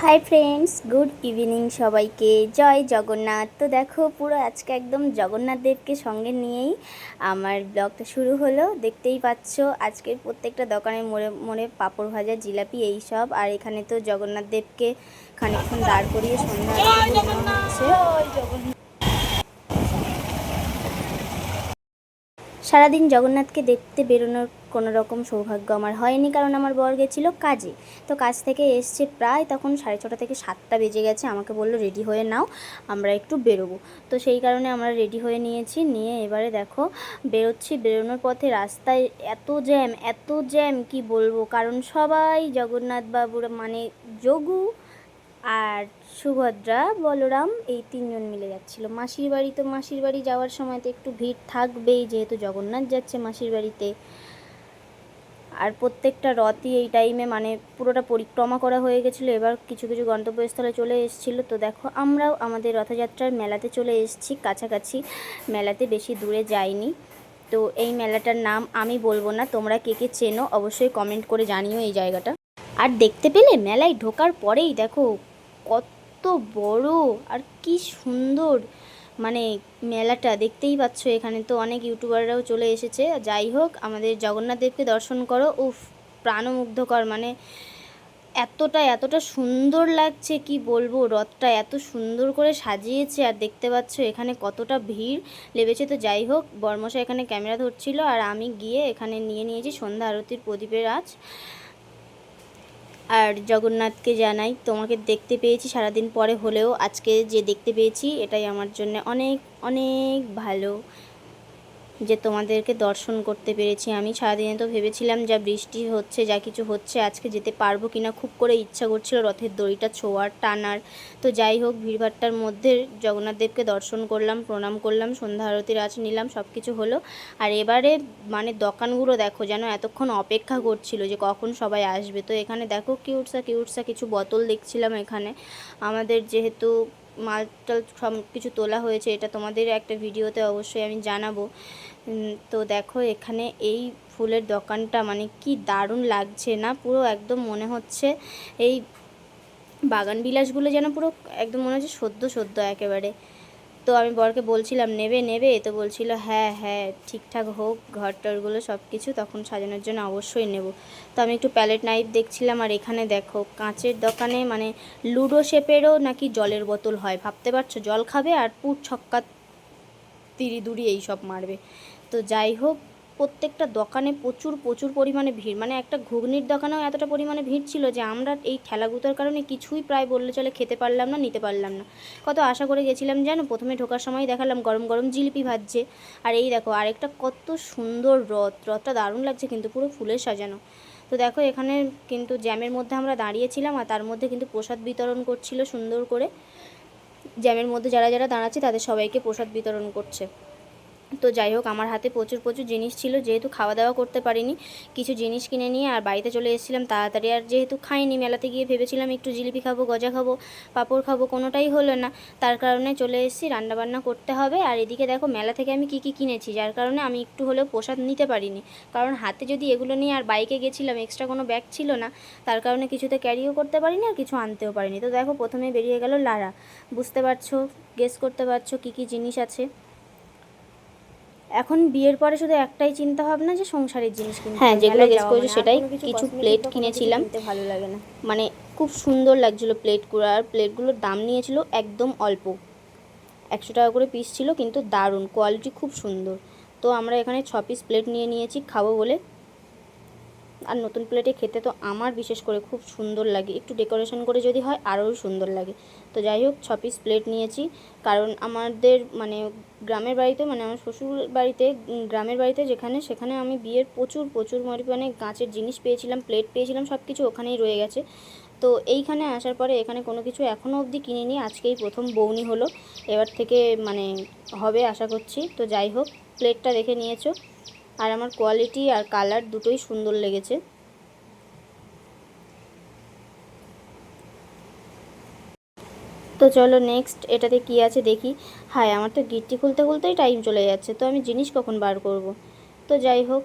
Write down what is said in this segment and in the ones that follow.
Hi friends, good evening সবাইকে। জয় জগন্নাথ। তো দেখো, পুরো আজকে একদম জগন্নাথ দেবকে সঙ্গে নিয়েই আমার ব্লগটা শুরু হলো। দেখতেই পাচ্ছ আজকের প্রত্যেকটা দোকানের মোড়ে মোড়ে পাঁপড় ভাজা, জিলাপি এইসব। আর এখানে তো জগন্নাথ দেবকে খানিকক্ষণ দাঁড় করিয়ে সন্ধ্যা আরতি দেওয়া হচ্ছে। সারাদিন জগন্নাথকে দেখতে বেরোনোর কোনো রকম সৌভাগ্য আমার হয়নি, কারণ আমার বর গেছিল কাজে। তো কাজ থেকে এসছে প্রায় তখন 6:30 থেকে 7টা বেজে গেছে। আমাকে বললো রেডি হয়ে নাও, আমরা একটু বেরোবো। তো সেই কারণে আমরা রেডি হয়ে নিয়েছি, নিয়ে এবারে দেখো বেরোচ্ছি। বেরোনোর পথে রাস্তায় এত জ্যাম কি বলবো, কারণ সবাই জগন্নাথ বাবুর মানে যোগু আর সুভদ্রা বলরাম এই তিনজন মিলে যাচ্ছিলো মাসির বাড়ি। তো মাসির বাড়ি যাওয়ার সময় তো একটু ভিড় থাকবেই, যেহেতু জগন্নাথ যাচ্ছে মাসির বাড়িতে। আর প্রত্যেকটা রথই এই টাইমে মানে পুরোটা পরিক্রমা করা হয়ে গেছিলো। এবার কিছু কিছু গন্তব্যস্থলে চলে এসেছিলো। তো দেখো আমরাও আমাদের রথযাত্রার মেলাতে চলে এসেছি, কাছাকাছি মেলাতে, বেশি দূরে যাইনি। তো এই মেলাটার নাম আমি বলবো না, তোমরা কে কে চেনো অবশ্যই কমেন্ট করে জানিও এই জায়গাটা। আর দেখতে পেলে মেলায় ঢোকার পরেই দেখো কত বড় আর কি সুন্দর মানে মেলাটা, দেখতেই পাচ্ছ। এখানে তো অনেক ইউটিউবাররাও চলে এসেছে। যাই হোক, আমাদের জগন্নাথ দেবকে দর্শন করো, উফ প্রাণমুগ্ধকর। মানে এতটা সুন্দর লাগছে কি বলবো। রথটা এত সুন্দর করে সাজিয়েছে, আর দেখতে পাচ্ছ এখানে কতটা ভিড় লেগেছে। তো যাই হোক, বর্মশাই এখানে ক্যামেরা ধরছিল, আর আমি গিয়ে এখানে নিয়ে নিয়েছি সন্ধ্যা আরতির প্রদীপের আঁচ। আর জগন্নাথকে জানাই, তোমাকে দেখতে পেয়েছি সারাদিন পরে হলেও আজকে যে দেখতে পেয়েছি, এটাই আমার জন্য অনেক অনেক ভালো যে তোমাদেরকে দর্শন করতে পেরেছি। আমি সারাদিনে তো ভেবেছিলাম যা বৃষ্টি হচ্ছে, যা কিছু হচ্ছে, আজকে যেতে পারবো কিনা খুব করে ইচ্ছা করছিল রথের দড়িটা ছোঁয়ার, টানার। তো যাই হোক, ভিড়ভাট্টার মধ্যে জগন্নাথ দেবকে দর্শন করলাম, প্রণাম করলাম, সন্ধ্যা আরতির আঁচ নিলাম, সব কিছু হলো। আর এবারে মানে দোকানগুলো দেখো যেন এতক্ষণ অপেক্ষা করছিল যে কখন সবাই আসবে। তো এখানে দেখো কিউটসা কিছু বোতল দেখছিলাম এখানে। আমাদের যেহেতু মালটাল সব কিছু তোলা হয়েছে, এটা তোমাদের একটা ভিডিওতে অবশ্যই আমি জানাবো। তো দেখো এখানে এই ফুলের দোকানটা মানে কি দারুণ লাগছে না, পুরো একদম মনে হচ্ছে এই বাগান বিলাসগুলো যেন পুরো একদম মনে হচ্ছে সদ্য একেবারে। তো আমি বরকে বলছিলাম নেবে, তো বলছিল হ্যাঁ হ্যাঁ ঠিকঠাক হোক ঘর টরগুলো সব কিছু, তখন সাজানোর জন্য অবশ্যই নেব। তো আমি একটু প্যালেট নাইফ দেখছিলাম। আর এখানে দেখো কাঁচের দোকানে মানে লুডো শেপেরও নাকি জলের বোতল হয়, ভাবতে পারছো, জল খাবে আর পুট ছক্কা তিরি দুরি এইসব মারবে। তো যাই হোক, প্রত্যেকটা দোকানে প্রচুর পরিমাণে ভিড়। মানে একটা ঘুগনির দোকানেও এতটা পরিমাণে ভিড় ছিল যে আমরা এই ঠেলাগুতার কারণে কিছুই প্রায় বললে চলে খেতে পারলাম না, নিতে পারলাম না। কত আশা করে গেছিলাম জানো, প্রথমে ঢোকার সময় দেখালাম গরম গরম জিলিপি ভাজছে। আর এই দেখো আরেকটা কত সুন্দর রথটা দারুণ লাগছে কিন্তু, পুরো ফুলের সাজানো। তো দেখো এখানে কিন্তু জ্যামের মধ্যে আমরা দাঁড়িয়েছিলাম, আর তার মধ্যে কিন্তু প্রসাদ বিতরণ করছিল সুন্দর করে। জ্যামের মধ্যে যারা যারা দাঁড়াচ্ছে তাদের সবাইকে প্রসাদ বিতরণ করছে। তো যাই হোক, আমার হাতে প্রচুর জিনিস ছিল, যেহেতু খাওয়া দাওয়া করতে পারিনি, কিছু জিনিস কিনে নিয়ে আর বাড়িতে চলে এসেছিলাম তাড়াতাড়ি। আর যেহেতু খাইনি মেলাতে গিয়ে, ভেবেছিলাম একটু জিলিপি খাবো, গজা খাবো, পাঁপড় খাবো, কোনোটাই হলো না। তার কারণে চলে এসেছি, রান্নাবান্না করতে হবে। আর এদিকে দেখো মেলা থেকে আমি কী কিনেছি, যার কারণে আমি একটু হলেও প্রসাদ নিতে পারিনি। কারণ হাতে যদি এগুলো নিয়ে আর বাইকে গেছিলাম, এক্সট্রা কোনো ব্যাগ ছিল না, তার কারণে কিছুতে ক্যারিও করতে পারিনি আর কিছু আনতেও পারিনি। তো দেখো প্রথমে বেরিয়ে গেল লারা। বুঝতে পারছো, গেস করতে পারছো কী জিনিস আছে। এখন বিয়ের পরে শুধু একটাই চিন্তা ভাবনা যে সংসারের জিনিস কিনতে হবে। হ্যাঁ, যেগুলো গেস করেছো সেটাই। কিছু প্লেট কিনেছিলাম, ভালো লাগে না, মানে খুব সুন্দর লাগছিলো প্লেটগুলো। আর প্লেটগুলোর দাম নিয়েছিল একদম অল্প, 100 টাকা করে পিস ছিল, কিন্তু দারুণ কোয়ালিটি, খুব সুন্দর। তো আমরা এখানে 6 পিস প্লেট নিয়ে নিয়েছি খাবো বলে। আর নতুন প্লেটে খেতে তো আমার বিশেষ করে খুব সুন্দর লাগে, একটু ডেকোরেশন করে যদি হয় আরও সুন্দর লাগে। তো যাই হোক 6 পিস প্লেট নিয়েছি, কারণ আমাদের মানে গ্রামের বাড়িতে, মানে আমার শ্বশুর বাড়িতে, গ্রামের বাড়িতে যেখানে, সেখানে আমি বিয়ের প্রচুর পরিমাণে কাঁচের জিনিস পেয়েছিলাম, প্লেট পেয়েছিলাম, সব কিছু ওখানেই রয়ে গেছে। তো এইখানে আসার পরে এখানে কোনো কিছু এখনও অবধি কিনিনি, আজকেই প্রথম বউনি হলো, এবার থেকে মানে হবে আশা করছি। তো যাই হোক, প্লেটটা দেখে নিয়েছো, আর আমার কোয়ালিটি আর কালার দুটোই সুন্দর লেগেছে। তো চলো নেক্সট এটাতে কি আছে দেখি। হায়, আমার তো গিট্টি খুলতেই টাইম চলে যাচ্ছে, তো আমি জিনিস কখন বার করব। তো যাই হোক,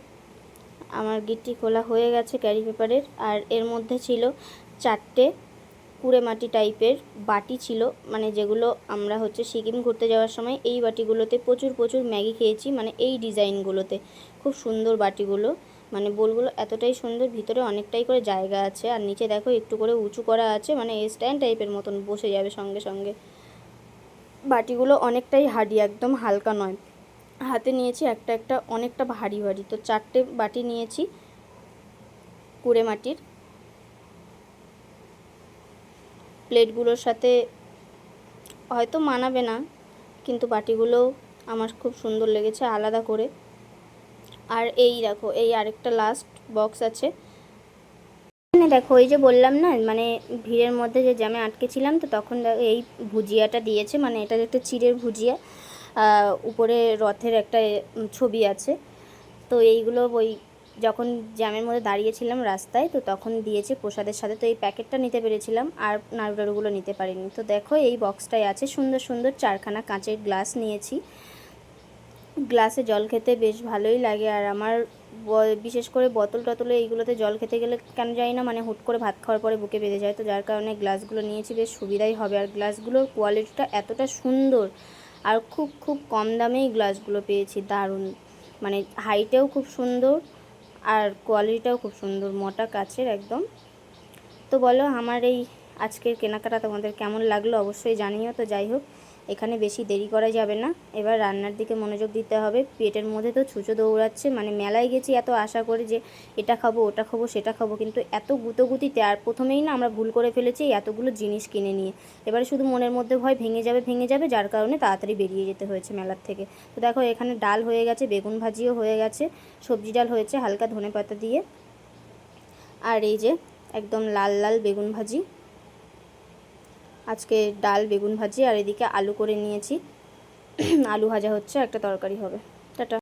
আমার গিট্টি খোলা হয়ে গেছে ক্যারি পেপারের। আর এর মধ্যে ছিল 4টে কুড়ে মাটি টাইপের বাটি ছিল, মানে যেগুলো আমরা হচ্ছে সিকিম ঘুরতে যাওয়ার সময় এই বাটিগুলোতে প্রচুর প্রচুর ম্যাগি খেয়েছি, মানে এই ডিজাইনগুলোতে। খুব সুন্দর বাটিগুলো, মানে বোলগুলো এতটাই সুন্দর, ভিতরে অনেকটাই করে জায়গা আছে, আর নিচে দেখো একটু করে উঁচু করা আছে, মানে স্ট্যান্ড টাইপের মতন বসে যাবে সঙ্গে সঙ্গে। বাটিগুলো অনেকটাই হার্ডি, একদম হালকা নয়। হাতে নিয়েছি একটা একটা অনেকটা ভারী ভারী, তো 4টে বাটি নিয়েছি কুড়ে মাটির। প্লেটগুলোর সাথে হয়তো মানাবে না, কিন্তু বাটিগুলো আমার খুব সুন্দর লেগেছে আলাদা করে। আর এই দেখো, এই আরেকটা লাস্ট বক্স আছে। এখানে দেখো, ওই যে বললাম না, মানে ভিড়ের মধ্যে যে জ্যামে আটকেছিলাম, তো তখন দেখো এই ভুজিয়াটা দিয়েছে, মানে এটা একটা চিড়ের ভুজিয়া, উপরে রথের একটা ছবি আছে। তো এইগুলো ওই যখন জ্যামের মধ্যে দাঁড়িয়েছিলাম রাস্তায়, তো তখন দিয়েছে প্রসাদের সাথে। তো এই প্যাকেটটা নিতে পেরেছিলাম, আর নাড়ু টাড়ুগুলো নিতে পারিনি। তো দেখো এই বক্সটায় আছে সুন্দর সুন্দর 4খানা কাঁচের গ্লাস নিয়েছি। গ্লাসে জল খেতে বেশ ভালোই লাগে, আর আমার বিশেষ করে বোতল টতলে এইগুলোতে জল খেতে গেলে কেন জানি না, মানে হুট করে ভাত খাওয়ার পরে বুকে বেঁধে যায়, তো যার কারণে গ্লাসগুলো নিয়েছি, বেশ সুবিধাই হবে। আর গ্লাসগুলোর কোয়ালিটিটা এতটা সুন্দর, আর খুব খুব কম দামেই গ্লাসগুলো পেয়েছি, দারুণ, মানে হাইটেও খুব সুন্দর আর কোয়ালিটিটাও খুব সুন্দর, মোটা কাচের একদম। তো বলো, আমার এই আজকের কেনাকাটা তোমাদের কেমন লাগলো অবশ্যই জানিও। তো যাই হোক, এখানে বেশি দেরি করা যাবে না, এবার রান্নার দিকে মনোযোগ দিতে হবে। পেটের মধ্যে তো ছুঁচো দৌড়াচ্ছে, মানে মেলায় গেছি এত আশা করে যে এটা খাবো ওটা খাবো সেটা খাবো, কিন্তু এত গুতোগুতিতে আর প্রথমেই না আমরা ভুল করে ফেলেছি এতগুলো জিনিস কিনে নিয়ে। এবারে শুধু মনের মধ্যে ভয় ভেঙে যাবে, যার কারণে তাড়াতাড়ি বেরিয়ে যেতে হয়েছে মেলার থেকে। তো দেখো, এখানে ডাল হয়ে গেছে, বেগুন ভাজিও হয়ে গেছে, সবজি ডাল হয়েছে হালকা ধনেপাতা দিয়ে, আর এই যে একদম লাল লাল বেগুন ভাজি, আজকে ডাল বেগুন ভাজি, আর এদিকে আলু করে নিয়েছি, আলু ভাজা হচ্ছে, একটা তরকারি হবে।